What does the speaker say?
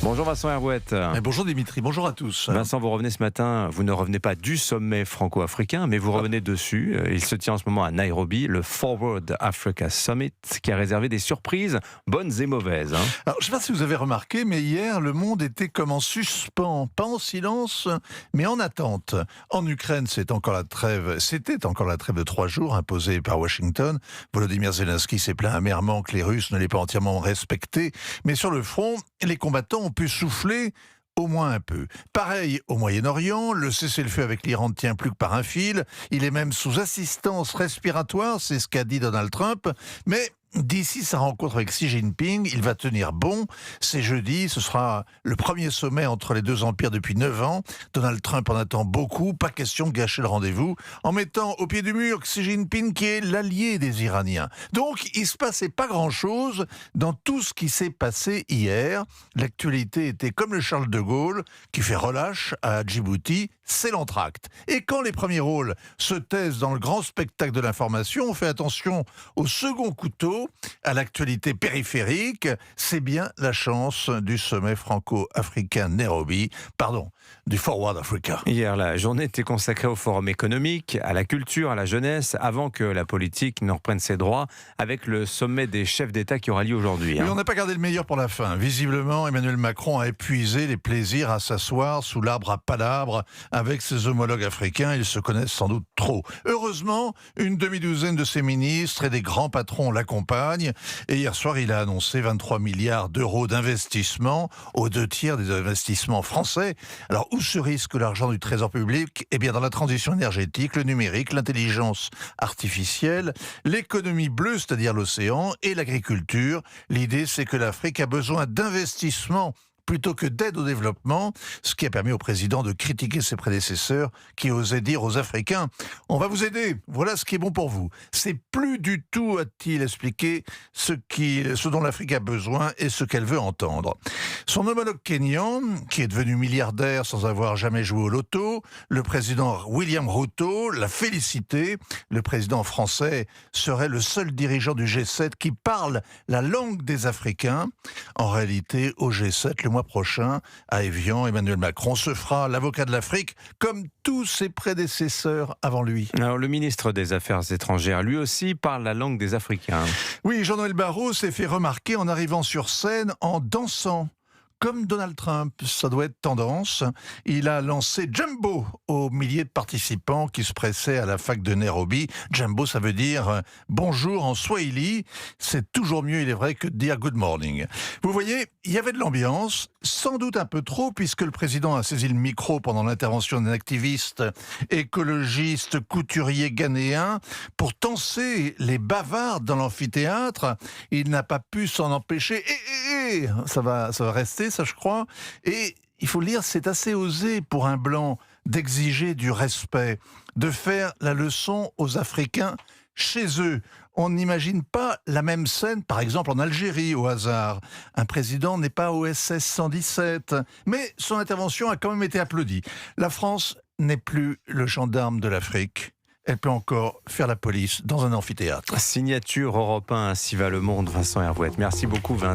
Bonjour Vincent Herouette. Bonjour Dimitri, bonjour à tous. Vincent, vous revenez ce matin, vous ne revenez pas du sommet franco-africain, mais vous revenez dessus. Il se tient en ce moment à Nairobi, le Forward Africa Summit, qui a réservé des surprises, bonnes et mauvaises. Alors, je ne sais pas si vous avez remarqué, mais hier, le monde était comme en suspens, pas en silence, mais en attente. En Ukraine, c'était encore la trêve de 3 jours imposée par Washington. Volodymyr Zelensky s'est plaint amèrement que les Russes ne l'aient pas entièrement respecté. Mais sur le front, les combattants ont pu souffler au moins un peu. Pareil au Moyen-Orient, le cessez-le-feu avec l'Iran ne tient plus que par un fil. Il est même sous assistance respiratoire, c'est ce qu'a dit Donald Trump. Mais d'ici sa rencontre avec Xi Jinping, il va tenir bon. C'est jeudi, ce sera le premier sommet entre les deux empires depuis 9 ans. Donald Trump en attend beaucoup, pas question de gâcher le rendez-vous, en mettant au pied du mur Xi Jinping qui est l'allié des Iraniens. Donc il se passait pas grand-chose dans tout ce qui s'est passé hier. L'actualité était comme le Charles de Gaulle qui fait relâche à Djibouti, c'est l'entracte. Et quand les premiers rôles se taisent dans le grand spectacle de l'information, on fait attention au second couteau, à l'actualité périphérique. C'est bien la chance du sommet franco-africain du Forward Africa. Hier, la journée était consacrée au forum économique, à la culture, à la jeunesse, avant que la politique ne reprenne ses droits, avec le sommet des chefs d'État qui aura lieu aujourd'hui. Mais on n'a pas gardé le meilleur pour la fin. Visiblement, Emmanuel Macron a épuisé les plaisirs à s'asseoir sous l'arbre à palabres avec ses homologues africains. Ils se connaissent sans doute trop. Heureusement, une demi-douzaine de ses ministres et des grands patrons l'accompagnent. Et hier soir, il a annoncé 23 milliards d'euros d'investissement aux 2/3 des investissements français. Alors, où se risque l'argent du Trésor public ? Eh bien, dans la transition énergétique, le numérique, l'intelligence artificielle, l'économie bleue, c'est-à-dire l'océan, et l'agriculture. L'idée, c'est que l'Afrique a besoin d'investissements plutôt que d'aide au développement, ce qui a permis au président de critiquer ses prédécesseurs qui osaient dire aux Africains « On va vous aider, voilà ce qui est bon pour vous ». C'est plus du tout, a-t-il expliqué, ce dont l'Afrique a besoin et ce qu'elle veut entendre. Son homologue kényan, qui est devenu milliardaire sans avoir jamais joué au loto, le président William Ruto l'a félicité. Le président français serait le seul dirigeant du G7 qui parle la langue des Africains. En réalité, au G7, le mois prochain, à Évian, Emmanuel Macron se fera l'avocat de l'Afrique, comme tous ses prédécesseurs avant lui. Alors, le ministre des Affaires étrangères, lui aussi, parle la langue des Africains. Oui, Jean-Noël Barrot s'est fait remarquer en arrivant sur scène en dansant. Comme Donald Trump, ça doit être tendance. Il a lancé Jumbo aux milliers de participants qui se pressaient à la fac de Nairobi. Jumbo, ça veut dire bonjour en swahili. C'est toujours mieux, il est vrai, que de dire good morning. Vous voyez, il y avait de l'ambiance, sans doute un peu trop, puisque le président a saisi le micro pendant l'intervention d'un activiste écologiste couturier ghanéen pour tancer les bavards dans l'amphithéâtre. Il n'a pas pu s'en empêcher. Ça va rester, ça je crois. Et il faut le dire, c'est assez osé pour un blanc d'exiger du respect, de faire la leçon aux Africains chez eux. On n'imagine pas la même scène, par exemple en Algérie, au hasard. Un président n'est pas au SS 117, mais son intervention a quand même été applaudie. La France n'est plus le gendarme de l'Afrique. Elle peut encore faire la police dans un amphithéâtre. Signature Europe 1, ainsi va le monde, Vincent Herouette. Merci beaucoup, Vincent.